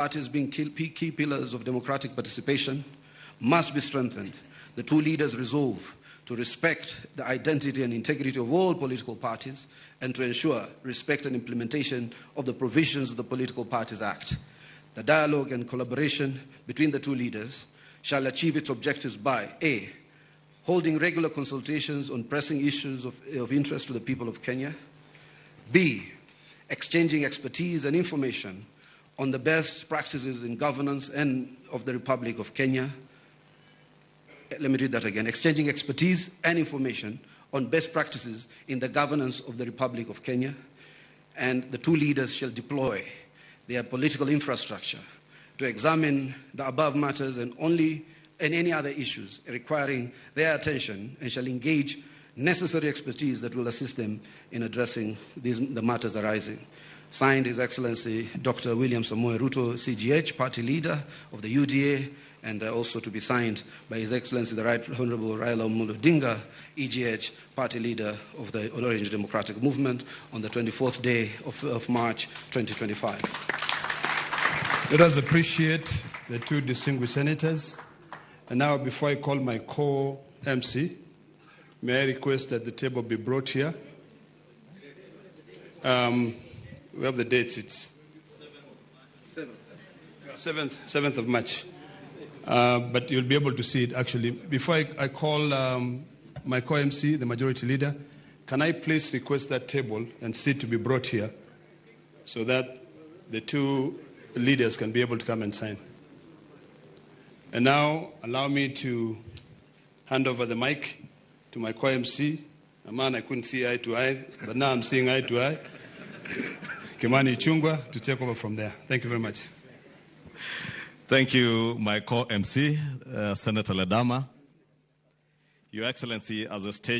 Parties being key pillars of democratic participation must be strengthened. The two leaders resolve to respect the identity and integrity of all political parties and to ensure respect and implementation of the provisions of the Political Parties Act. The dialogue and collaboration between the two leaders shall achieve its objectives by A, holding regular consultations on pressing issues of interest to the people of Kenya, B, exchanging expertise and information on the best practices in governance and of the Republic of Kenya. Let me read that again. Exchanging expertise and information on best practices in the governance of the Republic of Kenya. And the two leaders shall deploy their political infrastructure to examine the above matters and any other issues requiring their attention, and shall engage necessary expertise that will assist them in addressing the matters arising. Signed, His Excellency Dr. William Samoei Ruto, CGH, Party Leader of the UDA, and also to be signed by His Excellency the Right Honorable Raila Amolo Odinga, EGH, Party Leader of the Orange Democratic Movement, on the 24th day of March 2025. Let us appreciate the two distinguished senators. And now, before I call my co-MC, may I request that the table be brought here? We have the dates. It's 7th of March. But you'll be able to see it actually. Before I call my co-MC, the majority leader, can I please request that table and seat to be brought here so that the two leaders can be able to come and sign? And now, allow me to hand over the mic to my co-MC, a man I couldn't see eye to eye, but now I'm seeing eye to eye, Kimani Ichung'wah, to take over from there. Thank you very much. Thank you, my co-MC, Senator Ledama. Your Excellency, as a state